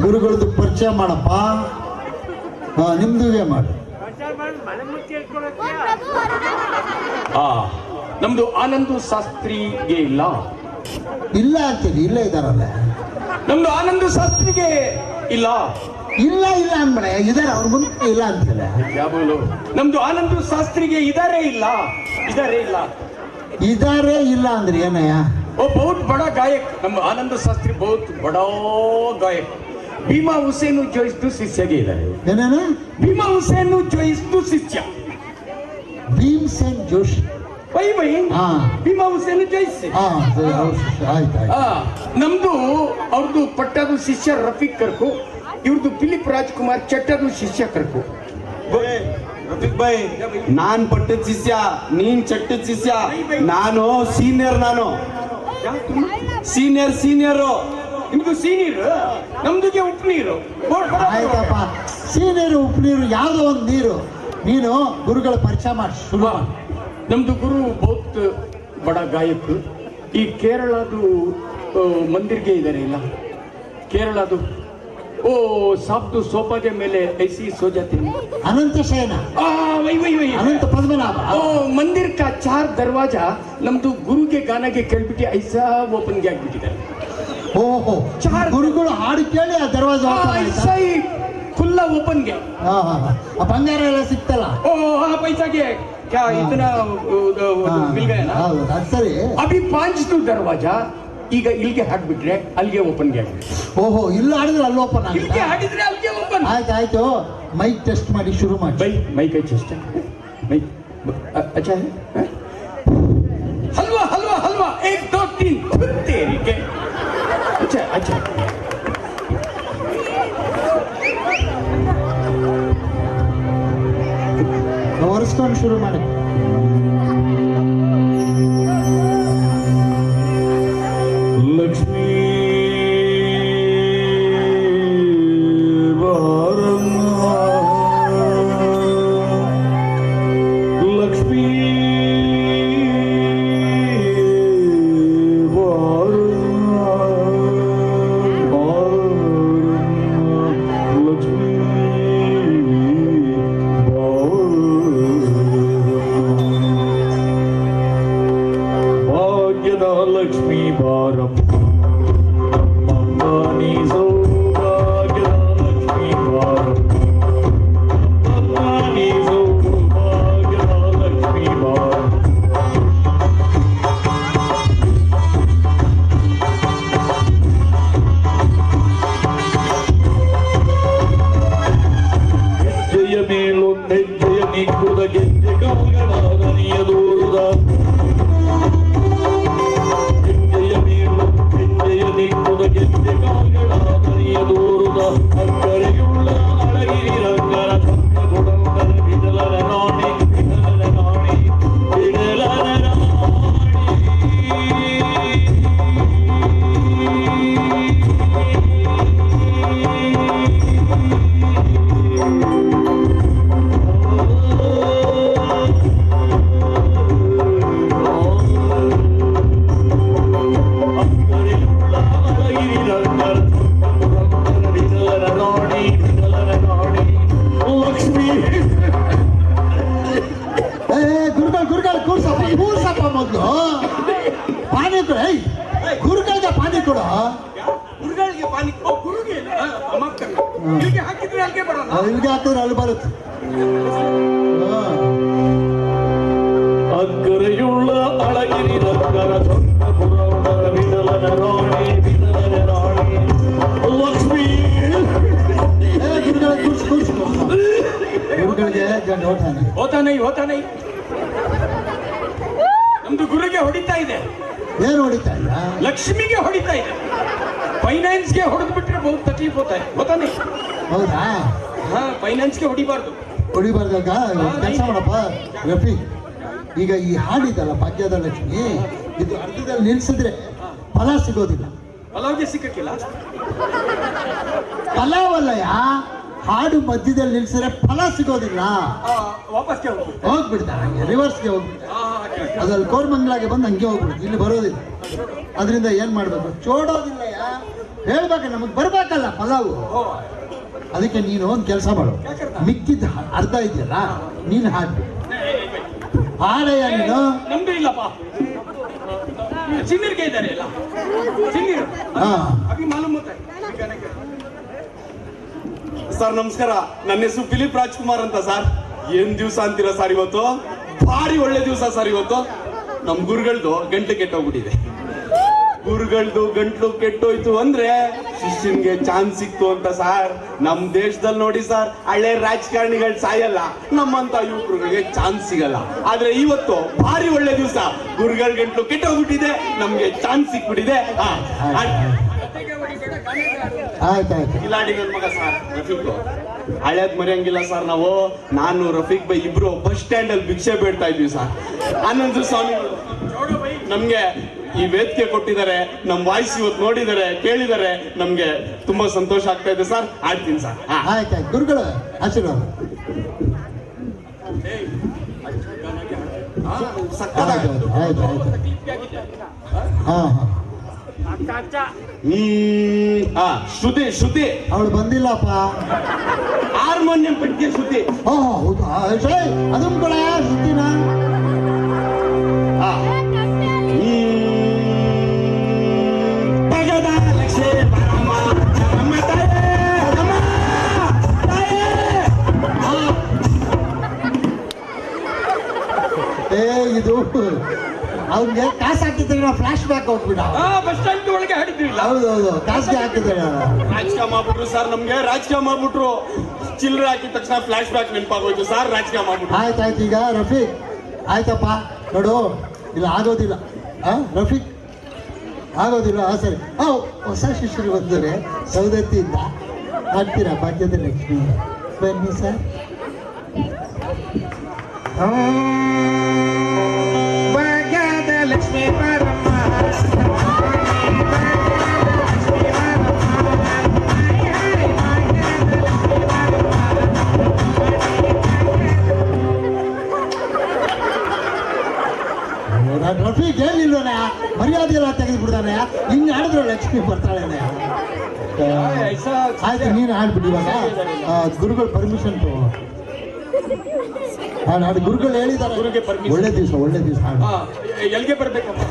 ಗುರುಗಳದ್ದು ಪರಿಚಯ ಮಾಡಪ್ಪ. ನಿಮ್ದುವೆ ಮಾಡಿ. ನಮ್ದು ಆನಂದ್ ಶಾಸ್ತ್ರಿಗೆ ಇಲ್ಲ ಇಲ್ಲ ಅಂತೀರಿ. ಇಲ್ಲೇ ಇದಾರಲ್ಲ. ನಮ್ದು ಆನಂದ್ ಶಾಸ್ತ್ರಿಗೆ ಇಲ್ಲ ಇಲ್ಲ ಇಲ್ಲ ಅನ್ಬೇಡ. ಇದಾರೆ ಅವ್ರ ಮುಂದೆ ಇಲ್ಲ ಅಂತಿಲ್ಲ. ನಮ್ದು ಆನಂದ್ ಶಾಸ್ತ್ರಿಗೆ ಇದಾರೆ ಇಲ್ಲ ಇದಾರೆ ಇಲ್ಲ ಅಂದ್ರೆ ಏನಯ್ಯ? वो बहुत बड़ा गायक ನಮ್ಮ ಆನಂದ ಶಾಸ್ತ್ರಿ बहुत बड़ा गायक. ಭೀಮಾ ಹುಸೇನ್ जो ಇಷ್ಟು ಶಿಷ್ಯಗೆ ಇದ್ದಾರೆ. ಏನೇನು? ಭೀಮಾ ಹುಸೇನ್ जो ಇಷ್ಟು ಶಿಷ್ಯ. ಭೀಮಸೇನ್ ಜೋಶಿ. ಬೈ ಭೀಮಾ ಹುಸೇನ್ ಜೋಶಿ. ಆಯ್ತು. ನಮ್ದು ಅವ್ರದ್ದು ಪಟ್ಟದು ಶಿಷ್ಯ ರಫೀಕ್ ಕರ್ಕು, ಇವ್ರದ್ದು ಫಿಲಿಪ್ ರಾಜ್ಕುಮಾರ್ ಚಟ್ಟದು ಶಿಷ್ಯ ಕರ್ಕು. ರಫೀಕ್ ಬೈ, ನಾನ್ ಪಟ್ಟದ ಶಿಷ್ಯ, ನೀನ್ ಚಟ್ಟದ ಶಿಷ್ಯ. ನಾನು ಸೀನಿಯರ್. ಸೀನಿಯರ್ ನಿಮ್ದು ಸೀನಿಯರ್, ನಮ್ದುಗೆ ಉಪ್ಪು ನೀರು. ಆಯ್ತಪ್ಪ, ಸೀನಿಯರು ಉಪ್ಪು ನೀರು ಯಾವುದೋ ಒಂದು ನೀರು. ನೀನು ಗುರುಗಳ ಪರಿಚಯ ಮಾಡಿ ಶುರು. ನಮ್ದು ಗುರು ಬಹುತ್ ಬಡ ಗಾಯಕ. ಈ ಕೇರಳದು ಮಂದಿರ್ಗೆ ಇದ್ದಾರೆ ಇಲ್ಲ, ಕೇರಳದು ओ साब्दु सोफा के मेले ऐसी सो जाते हैं. अनंत शयन. वही अनंत पद्मनाभ. ओ मंदिर का 4 दरवाजा नम्दु गुरु के गाना के केळबिಟ್ಟು ऐसा ओपन ಗೆ ಆಗಿಬಿಟ್ಟಿದೆ. ಓಹೋ, ಗುರುಗಳು ಹಾಡು ಕೇಳಿ ಆ ದರ್ವಾಜ ऐसा ही खुला ओपन ಗೆ. ಆ ಬಂಗಾರ ಎಲ್ಲ ಸಿಕ್ತಲ್ಲ. ओ हां पैसा के क्या इतना मिल गया ना. ಹೌದು, ಅದು ಸರಿ. अभी 5 दरवाजा ಈಗ ಇಲ್ಲಿಗೆ ಹಾಕ್ಬಿಟ್ರೆ ಅಲ್ಲಿಗೆ ಓಪನ್ ಆಗಿದೆ. ಓಹೋ, ಇಲ್ಲಿ ಹಾಡಿದ್ರೆ ಅಲ್ಲಿ ಓಪನ್ ಆಗುತ್ತೆ. ಇಲ್ಲಿಗೆ ಹಾಡಿದ್ರೆ ಅಲ್ಲಿಗೆ ಓಪನ್. ಆಯ್ತು. ಮೈಕ್ ಟೆಸ್ಟ್ ಮಾಡಿ ಶುರು ಮಾಡಿ. Mic test. ಮೈಕ್ अच्छा है. हलवा 1 2 3 तेरी के. अच्छा ಒರೆಸ್ಕೊಂಡು ಶುರು ಮಾಡಿ. ಲಕ್ಷ್ಮೀ ಇಲ್ಲಿಗೆ ಹಾಕಿದ್ರೆ ಅಲ್ಲಿ ಬರುತ್ತೆ. ಅಕ್ಕರೆಯುಳ್ಳ ಅಳಗಿರಿ ರಕ್ಕರ ಸೊಂಟ ಪುರವರ ಬಿಡಲನ ರಾಣಿ ಲಕ್ಷ್ಮೀ. ಗುರುಗಳಿಗೆ ಹೋತಾ ನೈ. ನಮ್ದು ಗುರುಗೆ ಹೊಡಿತಾ ಇದೆ. ಏನು ಹೊಡಿತಾ ಇಲ್ಲ? ಲಕ್ಷ್ಮಿಗೆ ಹೊಡಿತಾ ಇದೆ. ಫೈನಾನ್ಸ್ಗೆ ಹೊಡೆದು ಬಿಟ್ರೆ ಬಹುತ್ ತಕ್ಲೀಫ್ ಹೋತಾ ನೈ. ಹೌದಾ? ಫೈನಾನ್ಸ್ಗೆ ಹೊಡಿಬಾರ್ದಾಗ ಕೆಲಸ ಮಾಡಪ್ಪ ರಫಿ. ಈಗ ಈ ಹಾಡಿದಲ್ಲ ಭಾಗ್ಯದ ಲಕ್ಷ್ಮಿ, ಇದು ಅರ್ಧದಲ್ಲಿ ನಿಲ್ಸಿದ್ರೆ ಫಲ ಸಿಗೋದಿಲ್ಲ. ಪಲಾವ್ಗೆ ಸಿಕ್ಕಕ್ಕಿಲ್ಲ. ಪಲಾವಲ್ಲಯ್ಯ, ಹಾಡು ಮಧ್ಯದಲ್ಲಿ ನಿಲ್ಸಿದ್ರೆ ಫಲ ಸಿಗೋದಿಲ್ಲ. ವಾಪಸ್ಗೆ ಹೋಗ್ಬಿಡ್ತಾರೆ, ಹಂಗೆ ರಿವರ್ಸ್ಗೆ ಹೋಗ್ಬಿಡ್ತಾರೆ. ಅದ್ರಲ್ಲಿ ಕೋರ್ಮಂಗ್ಲಾಗೆ ಬಂದು ಹಂಗೆ ಹೋಗ್ಬಿಡುತ್ತೆ, ಇಲ್ಲಿ ಬರೋದಿಲ್ಲ. ಅದರಿಂದ ಏನ್ ಮಾಡ್ಬೇಕು? ಚೋಡೋದಿಲ್ಲಯ್ಯ, ಹೇಳ್ಬೇಕು, ನಮಗ್ ಬರ್ಬೇಕಲ್ಲ ಪಲಾವು. ಅದಕ್ಕೆ ನೀನು ಒಂದು ಕೆಲಸ ಮಾಡು, ಮಿಕ್ಕಿದ ಅರ್ಧ ಇದೆಯಲ್ಲ ನೀನು ಹಾಡು. ಹಾಡಯ್ಯ ನೀನು. ನಮ್ದು ಇಲ್ಲಪ್ಪ, ಸಿಂಗರ್ಗೆ ಇದ್ದಾರೆ ಎಲ್ಲ ಸಿಂಗರ್. ಹಾ. ಅಭಿ ಮಾಲೂಮ್ ಹೋತಾ ಹೈ. ಸರ್ ನಮಸ್ಕಾರ, ನನ್ನ ಹೆಸರು ಫಿಲಿಪ್ ರಾಜ್ಕುಮಾರ್ ಅಂತ ಸರ್. ಏನ್ ದಿವಸ ಅಂತೀರಾ ಸರ್ ಇವತ್ತು? ಭಾರಿ ಒಳ್ಳೆ ದಿವಸ ಸರ್ ಇವತ್ತು. ನಮ್ ಗುರುಗಳದು ಗಂಟೆ ಕೆಟ್ಟೋಗ್ಬಿಟ್ಟಿದೆ. ಗುರುಗಳದು ಗಂಟ್ಲು ಕೆಟ್ಟೋಯ್ತು ಅಂದ್ರೆ ಶಿಷ್ಯನ್ಗೆ ಚಾನ್ಸ್ ಸಿಕ್ತು ಅಂತ ಸರ್. ನಮ್ ದೇಶದಲ್ಲಿ ನೋಡಿ ಸರ್, ಹಳೆ ರಾಜಕಾರಣಿಗಳು ಸಾಯಲ್ಲ, ನಮ್ಮಂತ ಯುವಕರಿಗೆ ಚಾನ್ಸ್ ಸಿಗಲ್ಲ. ಆದ್ರೆ ಇವತ್ತು ಭಾರಿ ಒಳ್ಳೆ ದಿವಸ. ಗುರುಗಳ ಗಂಟ್ಲು ಕೆಟ್ಟೋಗ್ಬಿಟ್ಟಿದೆ, ನಮ್ಗೆ ಚಾನ್ಸ್ ಸಿಕ್ಬಿಟ್ಟಿದೆ. ಆಯ್ತಾಯ್ತು. ಕಿಲಾಡಿ ನನ್ ಮಗ ಸರ್ ರಫೀಕ್. ಹಳೇದ್ ಮರೆಯಂಗಿಲ್ಲ ಸರ್ ನಾವು. ನಾನು ರಫೀಕ್ ಬೈ ಇಬ್ರು ಬಸ್ ಸ್ಟ್ಯಾಂಡ್ ಅಲ್ಲಿ ಭಿಕ್ಷೆ ಬೇಡ್ತಾ ಇದ್ವಿ ಸರ್. ಆನಂದ ಸ್ವಾಮಿ ನಮ್ಗೆ ಈ ವೇದಿಕೆ ಕೊಟ್ಟಿದ್ದಾರೆ, ನಮ್ ವಾಯ್ಸ್ ಇವತ್ತು ನೋಡಿದ್ದಾರೆ, ಕೇಳಿದ್ದಾರೆ. ನಮ್ಗೆ ತುಂಬಾ ಸಂತೋಷ ಆಗ್ತಾ ಇದೆ ಸರ್. ಆಡ್ತೀನಿ ಸರ್. ಆಯ್ತಾಯ್ತು ಗುರುಗಳು ಆಶೀರ್ವಾದ. ಆಯ್ತು ಆಯ್ತು ಆಯ್ತು. ಹಾ ಹಾ. ಶ್ರುತಿ ಶ್ರುತಿ ಅವಳು ಬಂದಿಲ್ಲಪ್ಪ. ಹಾರ್ಮೋನಿಯಂ ಪೆಟ್ಟಿಗೆ ಶ್ರುತಿ. ಓ ಹೌದಾ, ಅದನ್ನ ಕೂಡ ಸುದ್ದಿನ. ಇದು ಅವ್ನಿಗೆ ಕಾಸು ಹಾಕಿದ್ರೆ ಫ್ಲಾಶ್ ಬ್ಯಾಕ್ ಹೋಗ್ಬಿಡ. ಬಸ್ ಸ್ಟ್ಯಾಂಡ್ ಒಳಗೆ ಹಾಡಿದ್ವಿಲ್ಲ. ಹೌದೌದು, ಕಾಸಿಗೆ ಹಾಕಿದ್ರೆ ರಾಜಕೀಯ ಮಾಡ್ಬಿಟ್ರು ಸರ್. ನಮ್ಗೆ ರಾಜಕೀಯ ಮಾಡ್ಬಿಟ್ರು. ಚಿಲ್ಲರೆ ಹಾಕಿದ ತಕ್ಷಣ ಫ್ಲಾಶ್ ಬ್ಯಾಕ್ ನೆನಪಾಗೋಯ್ತು ಸರ್. ರಾಜಕೀಯ ಮಾಡ್ಬಿಟ್ರು. ಆಯ್ತಾಯ್ತು. ಈಗ ರಫೀಕ್ ಆಯ್ತಪ್ಪ ನೋಡು, ಇಲ್ಲ ಆಗೋದಿಲ್ಲ. ರಫೀಕ್ ಆಗೋದಿಲ್ಲ. ಸರಿ. ಹೊಸ ಶಿಷ್ಯರು ಬಂದರೆ ಸೌದತ್ತಿಯಿಂದ ಹಾಡ್ತೀರಾ ಭಾಗ್ಯದ ಲಕ್ಷ್ಮಿ. ಬನ್ನಿ ಸರ್. ಭಾಗ್ಯದ ಲಕ್ಷ್ಮೀ ಬರಮ್ಮ. ರಫೀಕ್ ಹೇಳಿಲ್ವನ, ಮರ್ಯಾದೆ ಎಲ್ಲ ತೆಗೆದು ಬಿಡ್ತಾನೆ. ಹಿಂಗೆ ಆಡಿದ್ರೆ ಲಕ್ಷ್ಮಿ ಬರ್ತಾಳೆ. ಆಯ್ತು, ನೀನು ಹಾಡ್ಬಿಡಿ ಇವಾಗ. ಗುರುಗಳು ಪರ್ಮಿಷನ್ ತಗೋ. ಹಾಡು ಗುರುಗಳು ಹೇಳಿದ್ದಾರೆ. ಒಳ್ಳೆ ದಿವಸ ಒಳ್ಳೆ ದಿವಸ ಹಾಡು. ಎಲ್ಲಿಗೆ ಬರ್ಬೇಕಪ್ಪ?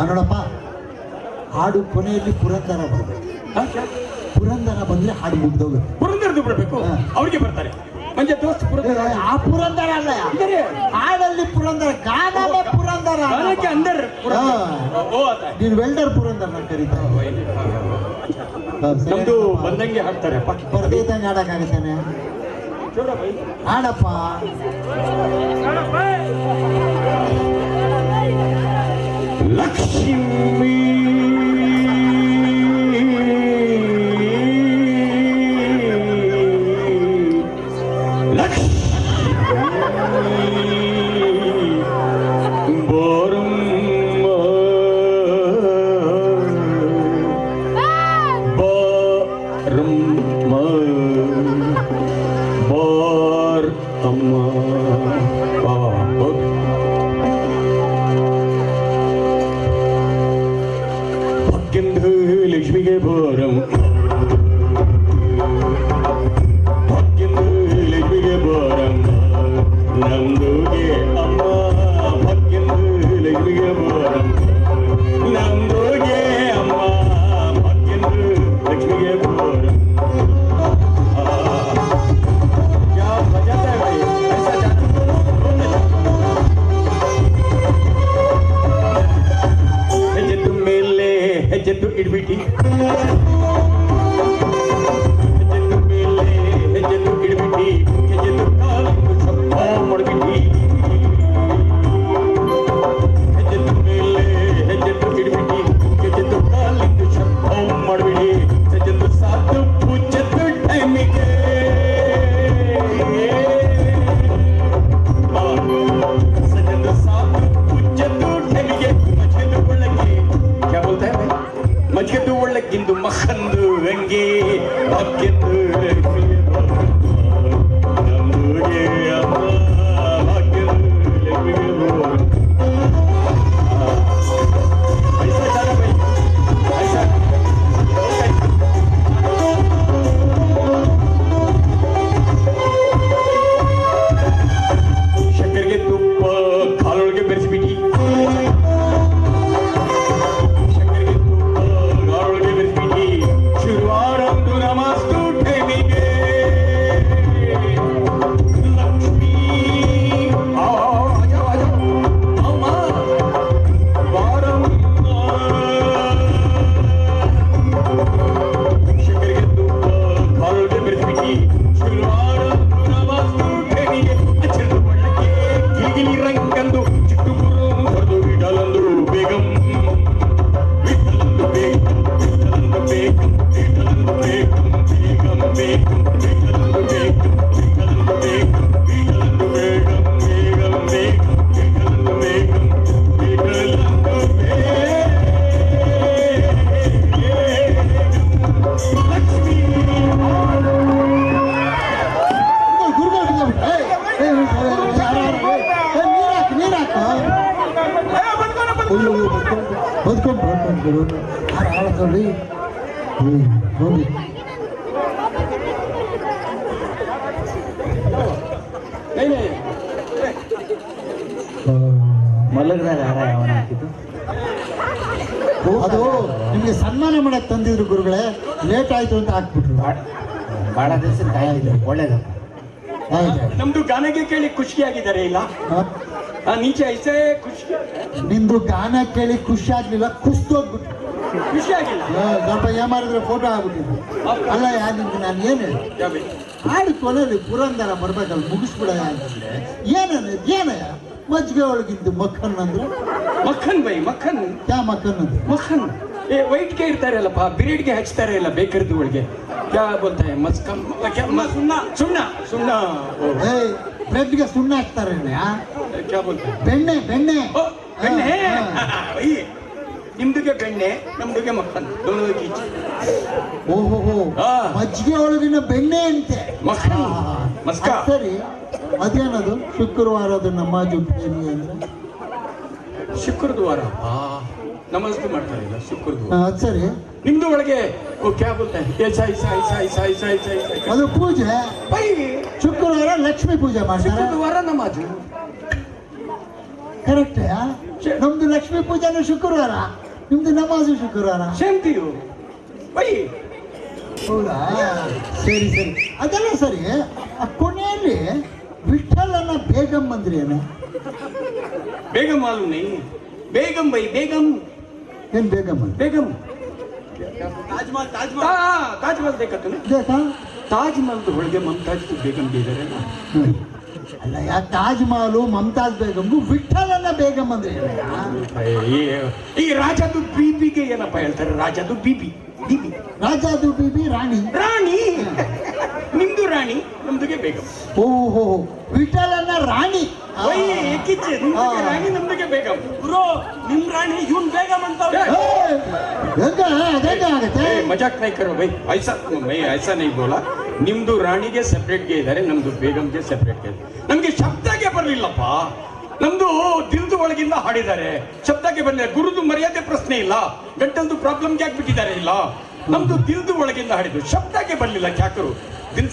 ನೋಡಪ್ಪ, ಹಾಡು ಕೊನೆಯಲ್ಲಿ ಪುರಂದರ ಬರ್ಬೇಕು. ಪುರಂದರ ಬಂದ್ರೆ ಹಾಡು ಮುಗ್ದೋಗುತ್ತೆ. ಪುರಂದರದು ಬರ್ಬೇಕು, ಅವ್ರಿಗೆ ಬರ್ತಾರೆ. ಮಂಜ ದೋಸ್ತ್ ಪುರಂದರ. ಆ ಪುರಂದರ ಅಲ್ಲ, ಹಾಡಲ್ಲಿ ಪುರಂದರ, ಗಾನಲ್ಲೇ ಪುರಂದರ. ಅಂದರ್ ನೀನು ವೆಲ್ಡರ್ ಪುರಂದರ ಕರೀತಾರೆ. ನಮ್ದು ಬಂದಂಗೆ ಹಾಡ್ತಾರೆ. ಬರ್ದಿದ್ದಂಗೆ ಹಾಡಕ್ಕಾಗತ್ತಾನೆ. ಹಾಡಪ್ಪ. ಲಕ್ಷ್ಮೀ ಲಕ್ಷ್ಮಿಗೆ ಬೋರಂ ಲಕ್ಷ್ಮಿಗೆ ಬೋರಂ ನಮ್ದುಗೆ ಅಮ್ಮ ಭಕ್ಕೆಂದು ಲಕ್ಷ್ಮಿಗೆ ಬೋರಂ ನಮ್ದುಗೆ ಅಮ್ಮ ಭಕ್ಕೆಂದು ಲಕ್ಷ್ಮಿಗೆ ಬೋರಂ. क्या बजाता है भाई, ऐसा जाता ಹೆಜ್ಜೆದ್ದು ಮೇಲೆ ಹೆಜ್ಜೆದ್ದು ಇಡ್ಬಿಟ್ಟು ಹೆಜ್ಜೆದ್ದು ಮೇಲೆ ಹೆಜ್ಜೆದ್ದು ಇಡ್ಬಿಟ್ಟು ಹೆಜ್ಜೆದ್ದು ಕಾಲಿಂದು ಶಬ್ದ ಮಾಡ್ಬಿಟ್ಟು ಹೆಜ್ಜೆದ್ದು ಮೇಲೆ ಹೆಜ್ಜೆದ್ದು ಇಡ್ಬಿಟ್ಟು ಹೆಜ್ಜೆದ್ದು ಕಾಲಿಂದು ಶಬ್ದ ಮಾಡ್ಬಿಡಿ ಹೆಜ್ಜೆದ್ದು ಸಾತು ಪೂಜೆದ್ದು ಟೈಮಿಗೆ ಸಜ್ಜೆದ್ದು ಸಾತು ಪೂಜೆದ್ದು ಟೈಮಿಗೆ ಮಜ್ಜೆದ್ದು ಒಳಗೆ क्या बोलता है भाई? मजगेदु ಒಳಗಿಂದು ಮಖಂದು ಹಂಗೆ ಭಾಗ್ಯದ್ದು ನಮ್ದುಗೆ ಅಮ್ಮ ಭಾಗ್ಯದ್ದು ऐसा जाना भाई, ऐसा करो हार तोड़ी ಹೋಗಿ ಮಲಗದಾಗ ಹಾರ ಯಾವನ ಹಾಕಿದ್ದು ಅದು ನಿಮ್ಗೆ ಸನ್ಮಾನ ಮಾಡಕ್ ತಂದಿದ್ರು ಗುರುಗಳೇ, ಲೇಟ್ ಆಯ್ತು ಅಂತ ಹಾಕ್ಬಿಟ್ರು. ಬಹಳ ದಿವಸ ಕಾಯಿದ್ರು, ಒಳ್ಳೇದಪ್ಪ. ಹೌದು. ನಮ್ದು ಗಾನಗೆ ಕೇಳಿ ಖುಷಿಯಾಗಿದ್ದಾರೆ ಇಲ್ಲ ಹ? ನೀಚೆ ಐಸೆ ಖುಷಿ ನಿಂದು ಗಾನ ಕೇಳಿ ಖುಷಿ ಆಗ್ಲಿಲ್ಲ, ಕುಸ್ತೋಗ್ಬಿಟ್ರು. ಖುಷಿಯಾಗಿಲ್ಲ. ಸ್ವಲ್ಪ ಏಮಾರಿದ್ರೆ ಫೋಟೋ ಆಗ್ಬಿಟ್ಟಿದ್ರು. ಅಲ್ಲ ನಿಮ್ಗೆ ನಾನು ಏನು ಹೇಳಿ ಯಾವೆ? ಹಾಡು ಕೊನೆಯಲ್ಲಿ ಪುರಂದರ ಬರ್ಬೇಕಲ್ಲ, ಮುಗಿಸ್ಬಿಡ ಅಂತಂದ್ರೆ ಏನಯ್ಯ ಮಜ್ಜಿಗೆ ಒಳಗಿದ್ದು ಮಕ್ಕನ್ ಅಂದ್ರೆ ಮಕ್ಕನ್ ಬೈ ಮಕ್ಕನ್ ಕ್ಯಾ ಮಕ್ಕನ್ ಅಂದ್ರೆ ಮಕ್ಕನ್ ವೈಟ್ಗೆ ಇರ್ತಾರೆ ಅಲ್ಲಪ್ಪ, ಬಿರಿಡ್ಗೆ ಹಚ್ತಾರೆ ಇಲ್ಲ ಬೇಕರಿದ ಒಳಗೆ. ಕ್ಯಾ ಬೋಲ್ತಾರೆ ಮಸ್ಕಮ್ ಸುಣ್ಣ ಸುಣ್ಣ ಸುಣ್ಣ ಏಯ್ ಬ್ರೆಡ್ಗೆ ಸುಣ್ಣ ಹಾಕ್ತಾರೆ ಕ್ಯಾ ಬೋಲ್ತಾರೆ ಬೆಣ್ಣೆ ಬೆಣ್ಣೆ ಓ ಬೆಣ್ಣೆ. ನಿಮ್ದುಗೆ ಬೆಣ್ಣೆ ನಮ್ದುಗೆ ಮಕ್ಕನ್ ದೋನೋ ಕೀಚಿ. ಓಹೋ ಮಜ್ಜಿಗೆ ಒಳಗಿನ ಬೆಣ್ಣೆ ಅಂತೆ ಮಕ್ಕನ್ ಮಸ್ಕ. ಅದ್ ಸರಿ, ಅದೇನದು ಶುಕ್ರವಾರದ ನಮಾಜು ಪ್ರೇಮಿ ಅಂದ್ರೆ ಶುಕ್ರವಾರ ನಮಸ್ತೆ ಮಾಡ್ತಾರೆ ಇಲ್ಲ ಶುಕ್ರವಾರ. ಅದ್ ಸರಿ, ನಿಮ್ದು ಒಳಗೆ ಓ ಕ್ಯಾ ಬೋಲ್ತಾರೆ ಐಸಾ ಐಸಾ ಐಸಾ ಐಸಾ ಐಸಾ ಐಸಾ ಐಸಾ. ಅದು ಪೂಜೆ. ಬೈ ಶುಕ್ರವಾರ ಲಕ್ಷ್ಮೀ ಪೂಜೆ ಮಾಡ್ತಾರೆ. ಶುಕ್ರವಾರ ನಮಾಜು. ಕರೆಕ್ಟ್. ನಮ್ದು ಲಕ್ಷ್ಮೀ ಪೂಜೆನೂ ಶುಕ್ರವಾರ, ನಿಮ್ದು ನಮಾಜು ಶುಕ್ರವಾರ. Same to you bye. ಹೌದಾ? ಸರಿ ಸರಿ, ಅದೆಲ್ಲ ಸರಿ. ಆ ಕೊನೆಯಲ್ಲಿ ವಿಠಲನ ಬೇಗಂ ಅಂದ್ರೆ ಏನು? ಬೇಗಂ ಮಾಲು ನೈ ಬೇಗಂ ಬೈ ಬೇಗಂ. ಏನ್ ಬೇಗಂ ಅಂದ್ರೆ? ಬೇಗಂ ತಾಜ್ಮಹಲ್ ತಾಜ್ ಮಹಲ್ ದೇಖತ್ತು ಬೇಕಾ? ತಾಜ್ ಮಹಲ್ದು ಒಳಗೆ ಮಮತಾಜ್ ಬೇಗಂ ಇದ್ದಾರೆ. ಅಲ್ಲ, ತಾಜ್ ಮಹಲು ಮಮತಾಜ್ ಬೇಗಂಗು ವಿಠಲನ ಬೇಗಂ ಅಂದ್ರೆ ಈ ರಾಜದು ಬೀಬಿಗೆ ಏನಪ್ಪ ಹೇಳ್ತಾರೆ? ರಾಜದು ಬೀಬಿ ಬೀಬಿ ರಾಜಾದು ಬೀಬಿ ರಾಣಿ. ರಾಣಿ. ನಿಮ್ದು ರಾಣಿ ನಮ್ದುಗೆ ಬೇಗಂ. ಓಹೋ, ವಿಠಲನ ರಾಣಿ. ಕಿಚ್ಚೆ ನಿಮ್ದುಗೆ ರಾಣಿ ನಮ್ದುಗೆ ಬೇಗಂ. ಗುರು ನಿಮ್ ರಾಣಿ ಇವನ್ ಬೇಗಂ ಅಂತ ಅದೇಗ ಆಗತ್ತೆ? ಮಜಾಕ್ ನೈ ಕರೋ ಬೈ. ಐಸಾ ನೈ ಬೋಲಾ. ನಿಮ್ದು ರಾಣಿಗೆ ಸೆಪರೇಟ್ಗೆ ಇದ್ದಾರೆ, ನಮ್ದು ಬೇಗಂಗೆ ಸೆಪರೇಟ್ಗೆ ಇದೆ. ನಮ್ಗೆ ಶಬ್ದಕ್ಕೆ ಬರಲಿಲ್ಲಪ್ಪ. ನಮ್ದು ದಿಲ್ದು ಒಳಗಿಂದ ಹಾಡಿದ್ದಾರೆ, ಶಬ್ದಕ್ಕೆ ಬರಲಿಲ್ಲ. ಗುರುದು ಮರ್ಯಾದೆ ಪ್ರಶ್ನೆ ಇಲ್ಲ, ಗಂಟಲ್ದು ಪ್ರಾಬ್ಲಮ್ಗೆ ಆಗ್ಬಿಟ್ಟಿದ್ದಾರೆ ಇಲ್ಲ. ನಮ್ದು ದಿಲ್ದು ಒಳಗಿಂದ ಹಾಡಿದ್ದು, ಶಬ್ದಕ್ಕೆ ಬರಲಿಲ್ಲ. ಕ್ಯಾಕರು ದಿಲ್